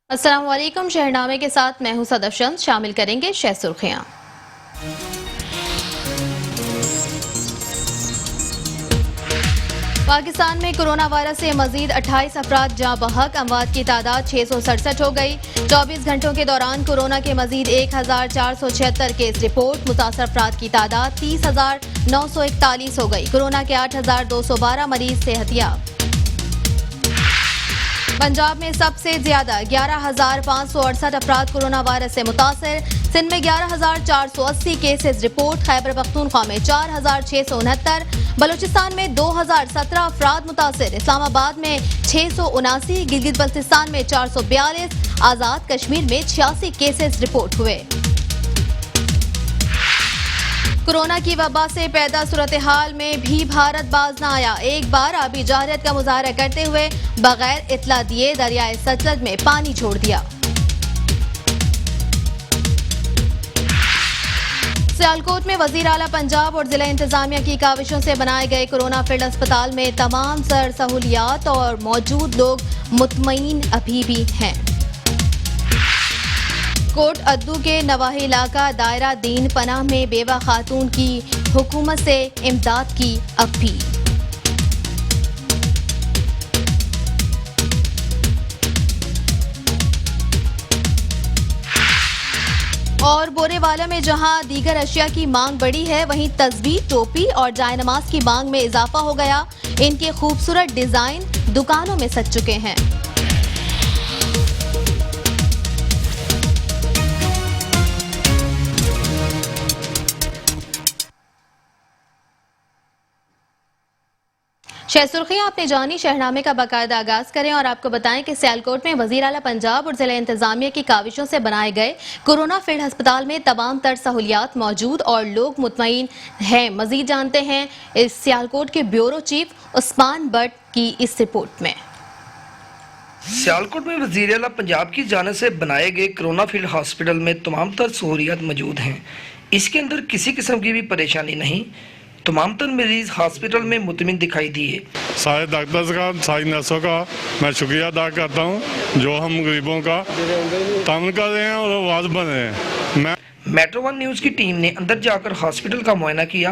अस्सलाम वालेकुम। शहरनामे के साथ मैं हूं सदफ शम्स। शामिल करेंगे शह सुर्खियां। पाकिस्तान में कोरोना वायरस से मजीद 28 अफराद जाँ बहक, अमवात की तादाद 667 हो गई। 24 घंटों के दौरान कोरोना के मजीद 1476 केस रिपोर्ट। मुतासर अफराद की तादाद 30,941 हो गई। कोरोना के 8,212 मरीज सेहतियाब। पंजाब में सबसे ज्यादा 11,568 अफराद कोरोना वायरस से मुतासर। सिंध में 11,480 केसेज रिपोर्ट। खैबर पख्तूनख्वा में 4,669। बलूचिस्तान में 2,017 अफराद मुतासर। इस्लामाबाद में 679। गिलगित बल्तिस्तान में 442। आजाद कश्मीर में 86 केसेज रिपोर्ट हुए। कोरोना की वबा से पैदा सूरत हाल में भी भारत बाज न आया। एक बार आबी जाहरियत का मुजाहरा करते हुए बगैर इतला दिए दरियाए सतलज में पानी छोड़ दिया। सियालकोट में वजीर आला पंजाब और जिला इंतजामिया की काविशों से बनाए गए कोरोना फील्ड अस्पताल में तमाम सर सहूलियात और मौजूद लोग मुतमईन अभी भी हैं। कोट अद्दू के नवाही इलाका दायरा दीन पनाह में बेवा खातून की हुकूमत से इमदाद की अपील। और बोरेवाला में जहां दीगर अशिया की मांग बढ़ी है, वहीं तस्बीह, टोपी और जायनमाज की मांग में इजाफा हो गया। इनके खूबसूरत डिजाइन दुकानों में सज चुके हैं। शह सुर्खियां आपने जानी। शहरनामे का बाकायदा आगाज करें और आपको बताएं कि सियालकोट में वजीर आला पंजाब और जिला इंतजामिया की काविशों से बनाए गए कोरोना फील्ड अस्पताल में तमाम तर सहूलियात मौजूद और लोग मुतमईन हैं। मजीद जानते हैं इस सियालकोट के ब्यूरो चीफ उस्मान बट की इस रिपोर्ट में। सियालकोट में वजीर आला पंजाब की जानिब से बनाए गए कोरोना फील्ड हॉस्पिटल में तमाम तर सहूलियात मौजूद हैं। इसके अंदर किसी किस्म की भी परेशानी नहीं। तमाम तर मरीज हॉस्पिटल में मुतमिन दिखाई दिए। सारे डॉक्टर्स का, सारी नर्सों का मैं शुक्रिया अदा करता हूं जो हम गरीबों का तामन कर रहे हैं और आवाज बन रहे हैं। मेट्रो वन न्यूज की टीम ने अंदर जाकर हॉस्पिटल का मुआयना किया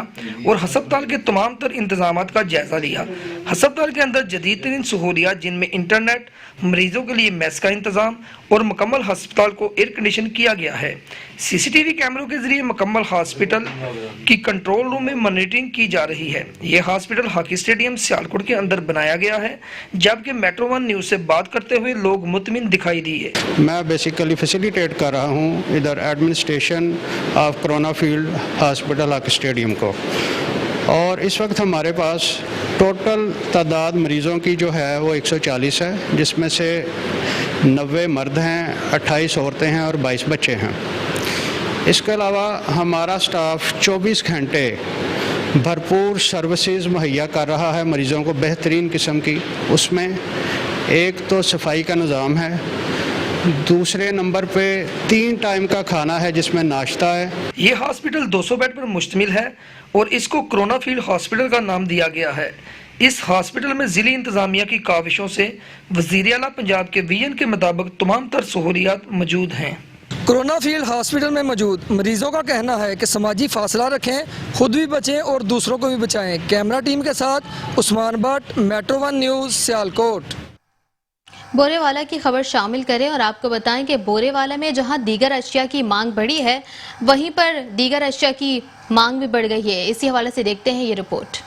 और अस्पताल के तमाम तर इंतजामात का जायजा लिया। अस्पताल के अंदर जदीद तरीन सहूलियात जिनमें इंटरनेट, मरीजों के लिए मेस का इंतजाम और मुकम्मल अस्पताल को एयर कंडीशन किया गया है। सीसीटीवी कैमरों के जरिए मुकम्मल हॉस्पिटल की कंट्रोल रूम में मॉनिटरिंग की जा रही है। यह हॉस्पिटल हॉकी स्टेडियम सियालकोट के अंदर बनाया गया है, जबकि मेट्रो वन न्यूज से बात करते हुए लोग मुतमिन दिखाई दिए। मैं बेसिकली फैसिलिटेट कर रहा हूँ इधर administration of corona field hospital hockey stadium को, और इस वक्त हमारे पास टोटल तादाद मरीज़ों की जो है वो 140 है, जिसमें से 90 मर्द हैं, 28 औरतें हैं और 22 बच्चे हैं। इसके अलावा हमारा स्टाफ 24 घंटे भरपूर सर्विसेज मुहैया कर रहा है मरीज़ों को बेहतरीन किस्म की। उसमें एक तो सफाई का निज़ाम है, दूसरे नंबर पे 3 टाइम का खाना है जिसमें नाश्ता है। ये हॉस्पिटल 200 बेड पर मुश्तमिल है और इसको कोरोना फील्ड हॉस्पिटल का नाम दिया गया है। इस हॉस्पिटल में जिला इंतजामिया की काविशों से वजीर आला पंजाब के विजन के मुताबिक तमाम तर सहूलियात मौजूद हैं। कोरोना फील्ड हॉस्पिटल में मौजूद मरीजों का कहना है कि समाजी फासला रखें, खुद भी बचें और दूसरों को भी बचाएं। कैमरा टीम के साथ Usman Bhatt, metro one news, Sialkot. Burewala की खबर शामिल करें और आपको बताएं कि बोरेवाला में जहां दीगर अशिया की मांग बढ़ी है, वहीं पर दीगर अशिया की मांग भी बढ़ गई है। इसी हवाले से देखते हैं ये रिपोर्ट।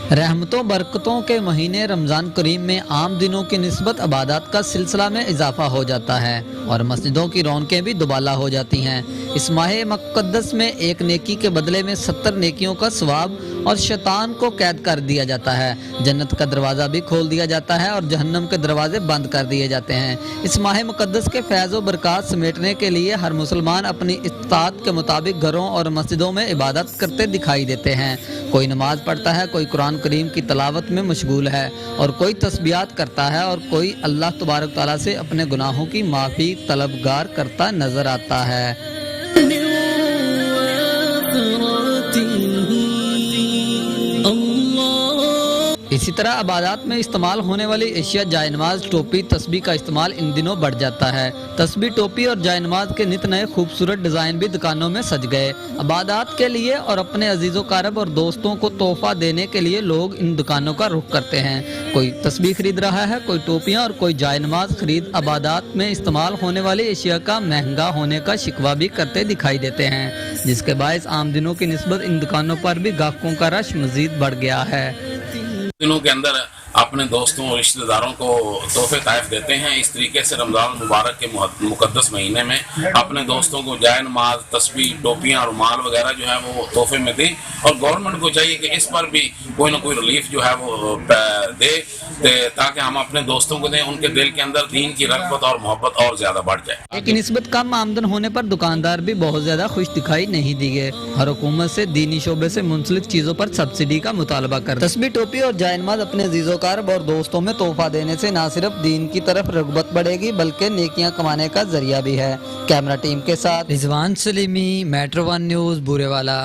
रहमतों बरकतों के महीने रमज़ान करीम में आम दिनों की निस्बत इबादत का सिलसिला में इजाफा हो जाता है और मस्जिदों की रौनकें भी दुबाला हो जाती हैं। इस माह मुक़द्दस में एक नेकी के बदले में 70 नेकियों का सवाब और शैतान को कैद कर दिया जाता है। जन्नत का दरवाज़ा भी खोल दिया जाता है और जहन्नम के दरवाजे बंद कर दिए जाते हैं। इस माह मुक़द्दस के फैज़ व बरक़ात समेटने के लिए हर मुसलमान अपनी इस्तात के मुताबिक घरों और मस्जिदों में इबादत करते दिखाई देते हैं। कोई नमाज पढ़ता है, कोई कुरान करीम की तलावत में मशगूल है और कोई तस्बीहात करता है और कोई अल्लाह तबारक तआला से अपने गुनाहों की माफ़ी तलबगार करता नजर आता है। इसी तरह अबादात में इस्तेमाल होने वाली एशिया जायनमाज, टोपी, तस्बीह का इस्तेमाल इन दिनों बढ़ जाता है। तस्बीह, टोपी और जायनमाज के नित नए खूबसूरत डिजाइन भी दुकानों में सज गए। अबादात के लिए और अपने अजीजों कारब और दोस्तों को तोहफा देने के लिए लोग इन दुकानों का रुख करते हैं। कोई तस्बीह खरीद रहा है, कोई टोपियां और कोई जायनमाज खरीद अबादात में इस्तेमाल होने वाली एशिया का महंगा होने का शिकवा भी करते दिखाई देते हैं, जिसके बायस आम दिनों की निस्बत इन दुकानों पर भी ग्राहकों का रश मजीद बढ़ गया है। दिनों के अंदर अपने दोस्तों और रिश्तेदारों को तोहफे तहफ देते हैं। इस तरीके से रमज़ान मुबारक के मुकद्दस महीने में अपने दोस्तों को जायनमाज, तस्बीह, टोपियाँ, रुमाल वगैरह जो है वो तोहफे में दें और गवर्नमेंट को चाहिए कि इस पर भी कोई ना कोई रिलीफ जो है वो दे ताकि हम अपने दोस्तों को दें, उनके दिल के अंदर दीन की रग़बत और मोहब्बत और ज़्यादा बढ़ जाए। लेकिन निस्बत कम आमदन होने पर दुकानदार भी बहुत ज़्यादा खुश दिखाई नहीं दिए और हुकूमत से दीनी शोबे से मुंसलिक चीज़ों पर सब्सिडी का मुतालबा कर। तस्बीह, टोपी और जायनमाज अपने अजीज़ों कारब और दोस्तों में तोहफा देने से न सिर्फ दीन की तरफ रग़बत बढ़ेगी बल्कि नेकियां कमाने का जरिया भी है। कैमरा टीम के साथ रिजवान सलीमी, मेट्रो 1 न्यूज़, बुरेवाला।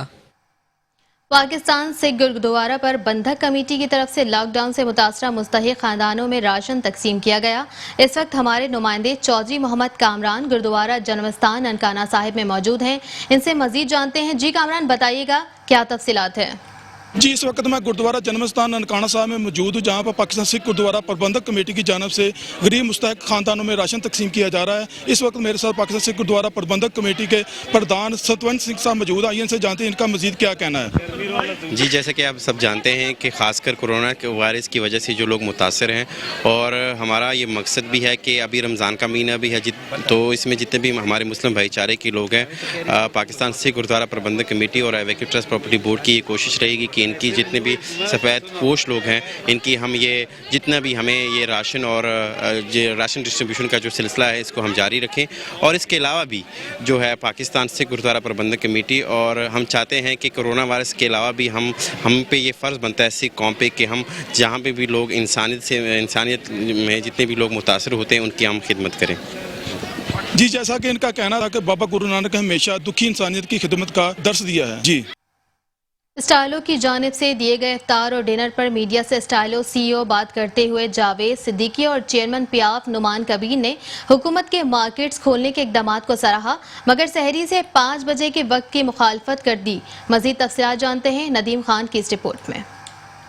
पाकिस्तान सिख गुरुद्वारा पर बंधक कमेटी की तरफ से लॉकडाउन से मुतासरा मुस्तहिक खानदानों में राशन तकसीम किया गया। इस वक्त हमारे नुमाइंदे चौधरी मोहम्मद कामरान गुरुद्वारा जन्मस्थान ननकाना साहिब में मौजूद हैं। इनसे मजीद जानते हैं। जी कामरान, बताइएगा क्या तफसीलात है? जी, इस वक्त मैं गुरुद्वारा जन्मस्थान ननकाना साहब में मौजूद हूँ, जहाँ पर पाकिस्तान सिख गुरुद्वारा प्रबंधक कमेटी की जानिब से गरीब मुस्तहिक खानदानों में राशन तकसीम किया जा रहा है। इस वक्त मेरे साथ पाकिस्तान सिख गुरुद्वारा प्रबंधक कमेटी के प्रधान सतवंत सिंह साहब मौजूद हैं। इनसे जानते हैं इनका मजीद क्या कहना है। जी, जैसे कि आप सब जानते हैं कि खासकर कोरोना के वायरस की वजह से जो लोग मुतासर हैं और हमारा ये मकसद भी है कि अभी रमज़ान का महीना भी है, तो इसमें जितने भी हमारे मुस्लिम भाईचारे के लोग हैं, पाकिस्तान सिख गुरुद्वारा प्रबंधक कमेटी और एवेक्यू ट्रस्ट प्रॉपर्टी बोर्ड की ये कोशिश रहेगी कि इनकी जितने भी सफ़ेद पोश लोग हैं, इनकी हम ये जितना भी हमें ये राशन और राशन डिस्ट्रीब्यूशन का जो सिलसिला है इसको हम जारी रखें। और इसके अलावा भी जो है पाकिस्तान सिख गुरुद्वारा प्रबंधक कमेटी और हम चाहते हैं कि कोरोना वायरस के अलावा भी हम पे ये फ़र्ज़ बनता है सिख कौम पे कि हम जहाँ पे भी लोग इंसानियत में जितने भी लोग मुतासर होते हैं उनकी हम खिदमत करें। जी, जैसा कि इनका कहना था कि बाबा गुरु नानक हमेशा दुखी इंसानियत की खिदमत का दर्स दिया है। जी, स्टाइलो की जानिब से दिए गए इफ्तार और डिनर पर मीडिया से स्टाइलो CEO बात करते हुए जावेद सिद्दीकी और चेयरमैन पियाफ नुमान कबीर ने हुकूमत के मार्केट्स खोलने के इकदामात को सराहा, मगर सहरी से 5 बजे के वक्त की मुखालफत कर दी। मजीद तफसीलात जानते हैं नदीम खान की इस रिपोर्ट में।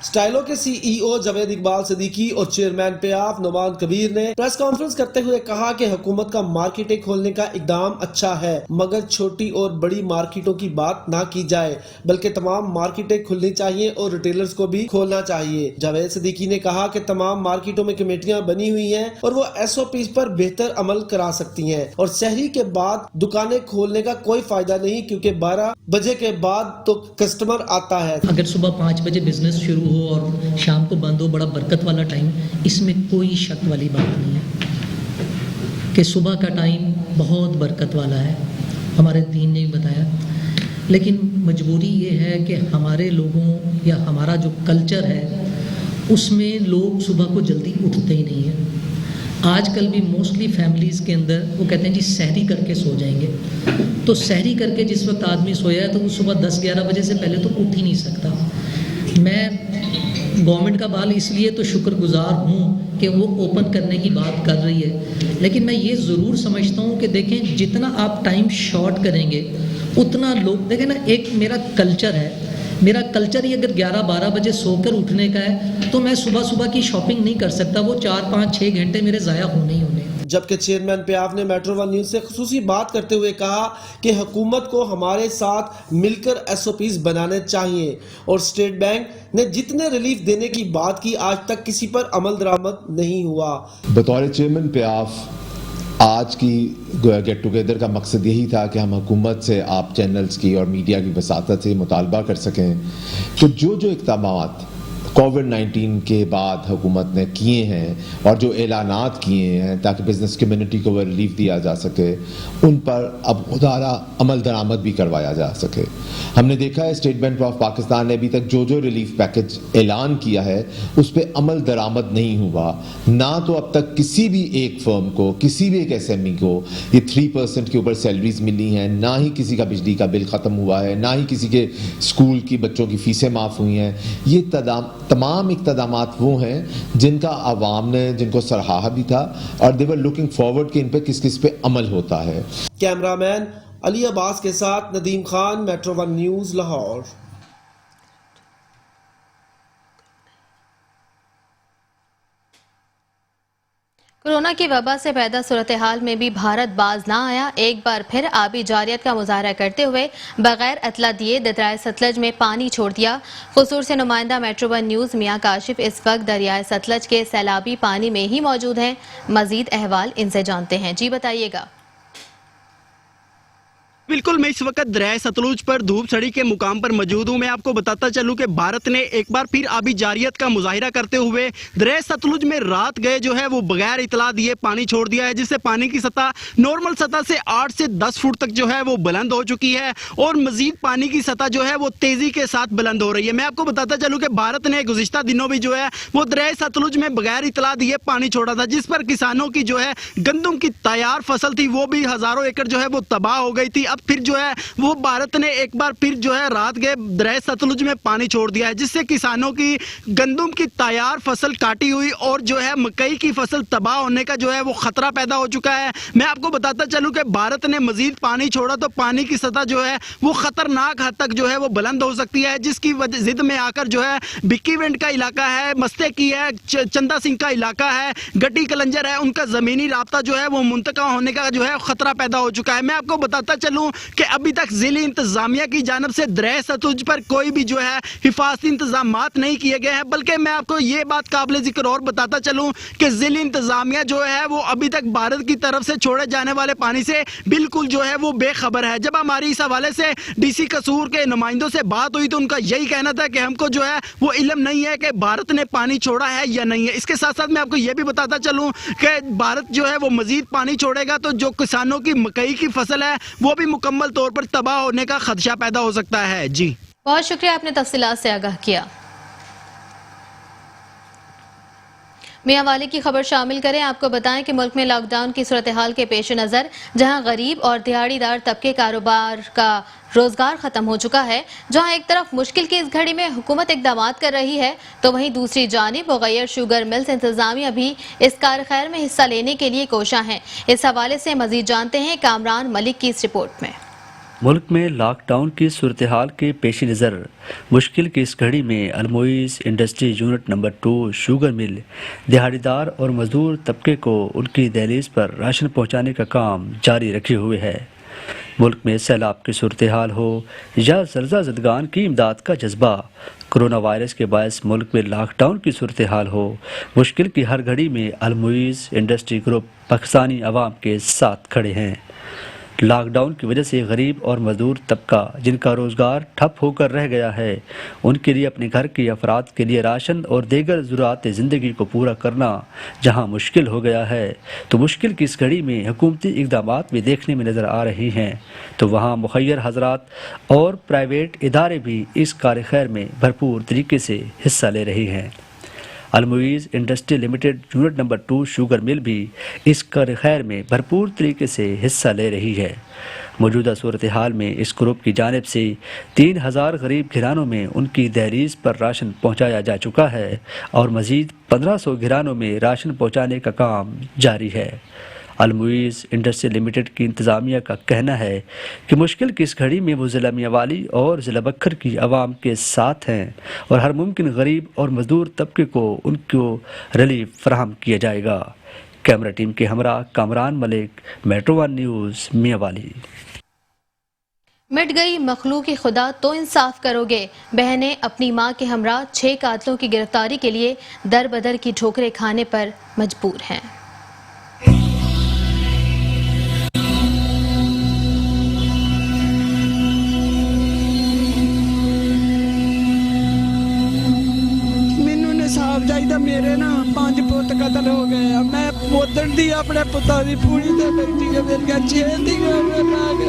स्टाइलो के CEO जावेद इकबाल सिद्दीकी और चेयरमैन पियाफ नुमान कबीर ने प्रेस कॉन्फ्रेंस करते हुए कहा कि हुकूमत का मार्केटें खोलने का इकदाम अच्छा है, मगर छोटी और बड़ी मार्केटों की बात ना की जाए, बल्कि तमाम मार्केटें खुलनी चाहिए और रिटेलर्स को भी खोलना चाहिए। जावेद सिद्दीकी ने कहा कि तमाम मार्केटों में कमेटियां बनी हुई हैं और वो SOPs पर बेहतर अमल करा सकती हैं और सहरी के बाद दुकानें खोलने का कोई फायदा नहीं, क्योंकि 12 बजे के बाद तो कस्टमर आता है। अगर सुबह 5 बजे बिजनेस शुरू हो और शाम को बंद हो, बड़ा बरकत वाला टाइम, इसमें कोई शक वाली बात नहीं है कि सुबह का टाइम बहुत बरकत वाला है, हमारे दीन ने भी बताया। लेकिन मजबूरी ये है कि हमारे लोगों या हमारा जो कल्चर है उसमें लोग सुबह को जल्दी उठते ही नहीं हैं। आजकल भी मोस्टली फैमिलीज़ के अंदर वो कहते हैं जी सहरी करके सो जाएंगे, तो सहरी करके जिस वक्त आदमी सोया है तो वो सुबह 10-11 बजे से पहले तो उठ ही नहीं सकता। मैं गवर्नमेंट का बाल इसलिए तो शुक्रगुजार हूँ कि वो ओपन करने की बात कर रही है, लेकिन मैं ये ज़रूर समझता हूँ कि देखें जितना आप टाइम शॉर्ट करेंगे उतना लोग देखें ना। एक मेरा कल्चर है, मेरा कल्चर ही अगर 11-12 बजे सोकर उठने का है तो मैं सुबह की शॉपिंग नहीं कर सकता, वो 4-5-6 घंटे मेरे ज़ाया होने ही होने। जबकि चेयरमैन पियाफ ने मेट्रो 1 न्यूज़ से खुसूसी बात करते हुए कहा कि हुकूमत को हमारे साथ मिलकर SOPs बनाने चाहिए और स्टेट बैंक ने जितने रिलीफ देने की बात की आज तक किसी पर अमल दरामद नहीं हुआ। बतौर चेयरमैन पियाफ आज की गेट टुगेदर का मकसद यही था कि हम हुकूमत से, आप चैनल्स की और मीडिया की वसातत से मुतालबा कर सकें कि जो इक़दामात कोविड-19 के बाद हुकूमत ने किए हैं और जो ऐलानात किए हैं ताकि बिज़नेस कम्युनिटी को वह रिलीफ दिया जा सके, उन पर अब खुदारा अमल दरामद भी करवाया जा सके। हमने देखा है स्टेट बैंक ऑफ पाकिस्तान ने अभी तक जो रिलीफ पैकेज ऐलान किया है उस पर अमल दरामद नहीं हुआ। ना तो अब तक किसी भी एक फर्म को, किसी भी एक SME को ये 3% के ऊपर सैलरीज मिली हैं, ना ही किसी का बिजली का बिल ख़त्म हुआ है, ना ही किसी के स्कूल की बच्चों की फ़ीसें माफ़ हुई हैं। ये तमाम इक़्तिदामात वो हैं जिनका आवाम ने जिनको सराहा भी था और दे वर लुकिंग फॉरवर्ड कि इन पे किस किस पे अमल होता है। कैमरामैन अली अब्बास के साथ Nadeem Khan, metro one news, Lahore. Corona की वबा से पैदा सूरत हाल में भी भारत बाज ना आया। एक बार फिर आबी जारियत का मुजाहरा करते हुए बगैर अतला दिए दरियाए सतलज में पानी छोड़ दिया। कसूर से नुमाइंदा मेट्रो वन न्यूज़ मियां काशिफ इस वक्त दरियाए सतलज के सैलाबी पानी में ही मौजूद हैं। मजीद अहवाल इनसे जानते हैं। जी बताइएगा। बिल्कुल, मैं इस वक्त दरियाए सतलुज पर धूप छड़ी के मुकाम पर मौजूद हूँ। मैं आपको बताता चलूँ कि भारत ने एक बार फिर आबी जारियत का मुजाहिरा करते हुए दरियाए सतलुज में रात गए जो है वो बगैर इतला दिए पानी छोड़ दिया है, जिससे पानी की सतह नॉर्मल सतह से 8 से 10 फुट तक जो है वो बुलंद हो चुकी है और मजीद पानी की सतह जो है वो तेजी के साथ बुलंद हो रही है। मैं आपको बताता चलूँ कि भारत ने गुज़िश्ता दिनों भी जो है वो दरियाए सतलुज में बगैर इतला दिए पानी छोड़ा था, जिस पर किसानों की जो है गंदम की तैयार फसल थी वो भी हजारों एकड़ जो है वो तबाह हो गई थी। अब फिर जो है वो भारत ने एक बार फिर जो है रात गए दरियाए सतलुज में पानी छोड़ दिया है, जिससे किसानों की गंदम की तैयार फसल काटी हुई और जो है मकई की फसल तबाह होने का जो है वो खतरा पैदा हो चुका है। मैं आपको बताता चलूं कि भारत ने मजीद पानी छोड़ा तो पानी की सतह जो है वो खतरनाक हद तक जो है वो बुलंद हो सकती है, जिसकी जिद में आकर जो है बिक्कीवेंट का इलाका है, मस्ते की है, चंदा सिंह का इलाका है, गटी कलंजर है, उनका जमीनी राब्ता जो है वो मुंतका होने का जो है खतरा पैदा हो चुका है। मैं आपको बताता चलूं कि अभी तक जिले इंतजामिया की जानब से दरियाए सतलुज पर कोई भी जो है हिफाजती इंतजामात नहीं किए गए हैं, बल्कि मैं आपको ये बात काबिल जिक्र और बताता चलूं कि जिले इंतजामिया जो है वो अभी तक भारत की तरफ से छोड़े जाने वाले पानी से बिल्कुल जो है वो बेखबर है। जब हमारी इस हवाले से डीसी कसूर के नुमाइंदों से बात हुई तो उनका यही कहना था कि हमको जो है वो इल्म नहीं है कि भारत ने पानी छोड़ा है या नहीं है। इसके साथ साथ मैं आपको ये भी बताता चलूं कि भारत जो है वो मजीद पानी छोड़ेगा तो जो किसानों की मकई की फसल है वो भी मुकम्मल तौर पर तबाह होने का खदशा पैदा हो सकता है। जी बहुत शुक्रिया, आपने तफसीलात से आगाह किया। मियां वाली की खबर शामिल करें। आपको बताएं कि मुल्क में लॉकडाउन की सूरत हाल के पेश नज़र जहां गरीब और दिहाड़ीदार तबके कारोबार का रोजगार खत्म हो चुका है, जहां एक तरफ मुश्किल की इस घड़ी में हुकूमत इकदामात कर रही है तो वहीं दूसरी जानिब मुगैयर शुगर मिल्स इंतजामिया भी इस कार खैर में हिस्सा लेने के लिए कोशा है। इस हवाले से मजीद जानते हैं कामरान मलिक की इस रिपोर्ट में। मुल्क में लॉकडाउन की सूरत हाल के पेश नज़र मुश्किल की इस घड़ी में Almoiz industry unit number 2 sugar mill दिहाड़ीदार और मजदूर तबके को उनकी दहलीज पर राशन पहुँचाने का काम जारी रखे हुए है। मुल्क में सैलाब की सूरत हाल हो या ज़लज़ला ज़दगान की इमदाद का जज्बा, कोरोना वायरस के बायस मुल्क में लॉकडाउन की सूरत हाल हो, मुश्किल की हर घड़ी में अलमोइज इंडस्ट्री ग्रुप पाकिस्तानी अवाम के साथ खड़े हैं। लॉकडाउन की वजह से गरीब और मजदूर तबका जिनका रोज़गार ठप होकर रह गया है, उनके लिए अपने घर के अफराद के लिए राशन और दीगर ज़रूरत ज़िंदगी को पूरा करना जहां मुश्किल हो गया है, तो मुश्किल की इस घड़ी में हुकूमती इक़दामात भी देखने में नज़र आ रही हैं, तो वहां मुखय्यर हज़रात और प्राइवेट इदारे भी इस कार खैर में भरपूर तरीके से हिस्सा ले रहे हैं। Almoiz industry limited unit number 2 sugar mill भी इस कर खैर में भरपूर तरीके से हिस्सा ले रही है। मौजूदा सूरत हाल में इस ग्रुप की जानिब से 3000 गरीब घरानों में उनकी दहलीज पर राशन पहुँचाया जा चुका है और मज़ीद 1500 घरानों में राशन पहुँचाने का काम जारी है। अलमुइज़ इंडस्ट्री लिमिटेड की इंतज़ामिया का कहना है कि मुश्किल की इस घड़ी में वो ज़िला मियांवाली और ज़िला बखर की आवाम के साथ हैं और हर मुमकिन गरीब और मजदूर तबके को उनको रिलीफ फराहम किया जाएगा। कैमरा टीम के हमरा Kamran Malik, metro one news, Mianwali. मिट गई मखलूक खुदा तो इंसाफ करोगे। बहनें अपनी माँ के हमरा 6 कातलों की गिरफ्तारी के लिए दर बदर की ठोकरें खाने पर मजबूर हैं। चाहिए मेरे ना 5 पुत कतल हो गए। मैं उधर दी अपने पुत्ता की पूरी से बैठी है, मेरे 6 दी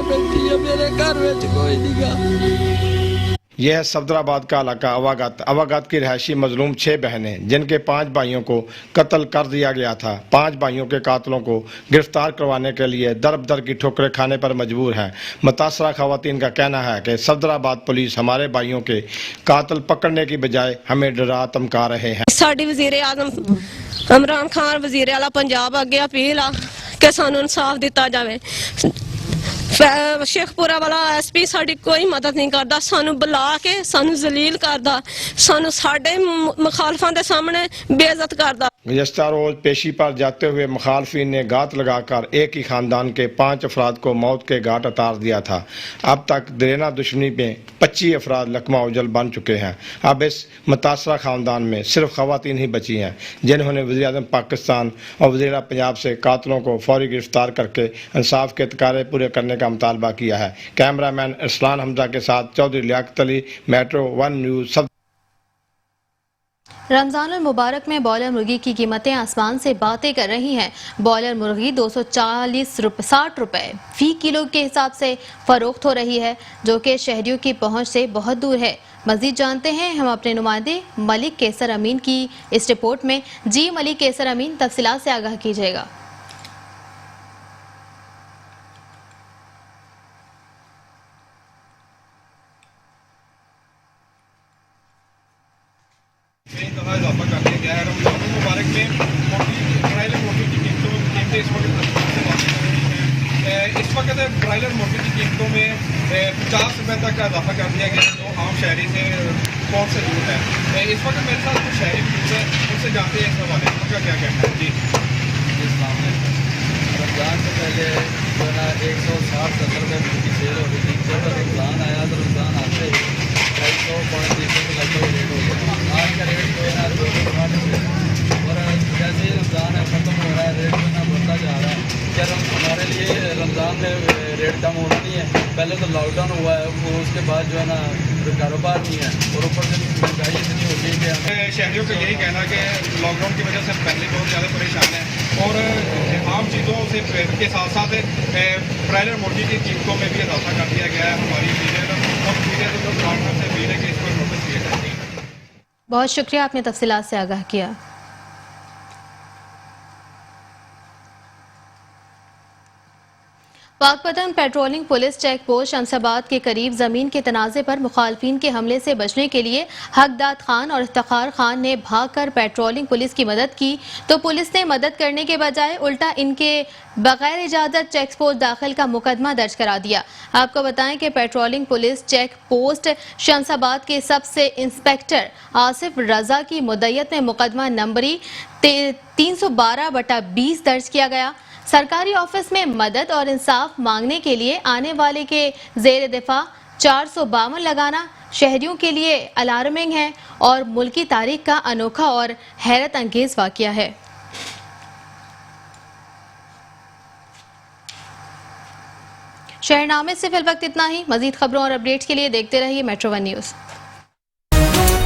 बैठी है, मेरे घर में कोई नहीं। यह है सफदराबाद का इलाका अवागत की रिहायशी मजलूम 6 बहनें जिनके 5 भाइयों को कत्ल कर दिया गया था। 5 भाइयों के कातलों को गिरफ्तार करवाने के लिए दर दर की ठोकरें खाने पर मजबूर हैं। मुतासरा खवातीन का कहना है कि सफदराबाद पुलिस हमारे भाइयों के कातल पकड़ने की बजाय हमें डरा धमका रहे हैं। साडी वजीर आजम इमरान खान वजीर आला पंजाब अगे अपील आ कि सानू इंसाफ दिता जाए। शेखपुरा वाला SP साडी कोई मदद नहीं करता, सानू बुला के सानू जलील करता, सानू साडे मुखालफां दे सामने बेइज्जत करता। गुज़श्ता रोज पेशी पर जाते हुए मुखालफिन ने घात लगाकर एक ही खानदान के 5 अफराद को मौत के घाट उतार दिया था। अब तक देना दुश्मनी में 25 अफराद लकमा उजल बन चुके हैं। अब इस मुतासरा खानदान में सिर्फ खवातीन ही बची हैं जिन्होंने वज़ीर आज़म पाकिस्तान और वज़ीर पंजाब से कातलों को फौरी गिरफ्तार करके इंसाफ के तकाज़े पूरे करने का मुतालबा किया है। कैमरामैन अरसलान हमजा के साथ चौधरी लियाकत अली, मेट्रो 1 न्यूज़। रमजानुल मुबारक में बॉयलर मुर्गी की कीमतें आसमान से बातें कर रही हैं। बॉयलर मुर्गी 260 रुपए फी किलो के हिसाब से फरोख्त हो रही है, जो कि शहरियों की पहुंच से बहुत दूर है। मजीद जानते हैं हम अपने नुमाइंदे मलिक कैसर अमीन की इस रिपोर्ट में। जी मलिक कैसर अमीन, तफसीलात से आगाह कीजिएगा। इजाफा कर दिया गया है। रमजान मुबारक में ब्रायलर मुर्गी की कीमतें इस वक्त से वाक़ई हो रही हैं। इस वक्त ब्रायलर मुर्गी की कीमतों में 50 रुपये तक का इजाफा कर दिया गया जो आम शहरी से कोर्ट से दूर है। इस वक्त मेरे साथ कुछ शहरी मौजूद है, उनसे जानते हैं इस हवाले में उनका क्या कहना है। जी, रमज़ान से पहले जो है ना 160-170 रुपये मुर्गी सेल हो रही थी। जब रमज़ान आया तो रमज़ान आते ही 250-300 के लगभग रेट हो गया। आज का रेट जो है ना 260 और जैसे ही रमज़ान ख़त्म हो रहा है रेट जो है ना बढ़ता जा रहा है। क्या हमारे लिए रमज़ान में रेट कम होना नहीं है। पहले तो लॉकडाउन हुआ है, वो उसके बाद जो है ना कारोबार नहीं है और ऊपर से महंगाई इतनी हो गई कि शहरियों का यही कहना कि लॉकडाउन की वजह से पहले बहुत ज़्यादा परेशान है और आम चीज़ों से के साथ साथ ब्रायलर मुर्गी की कीमतों में भी इजाफा कर दिया गया है। हमारी बहुत शुक्रिया, आपने तफसीलात से आगाह किया। Pakpattan patrolling police check post Shamshabad के करीब जमीन के तनाज़े पर मुखालफिन के हमले से बचने के लिए हकदाद खान और इफ्तिखार खान ने भागकर पेट्रोलिंग पुलिस की मदद की, तो पुलिस ने मदद करने के बजाय उल्टा इनके बगैर इजाज़त चेक पोस्ट दाखिल का मुकदमा दर्ज करा दिया। आपको बताएं कि patrolling police check post Shamshabad के सबसे इंस्पेक्टर आसिफ रजा की मुद्दत में मुकदमा नंबरी 312/20 दर्ज किया गया। सरकारी ऑफिस में मदद और इंसाफ मांगने के लिए आने वाले के जेर दिफा 452 लगाना शहरियों के लिए अलार्मिंग है और मुल्की तारीख का अनोखा और हैरत अंगेज वाकया है। शहरनामे से फिल वक्त इतना ही। मजीद खबरों और अपडेट्स के लिए देखते रहिए मेट्रो 1 न्यूज़।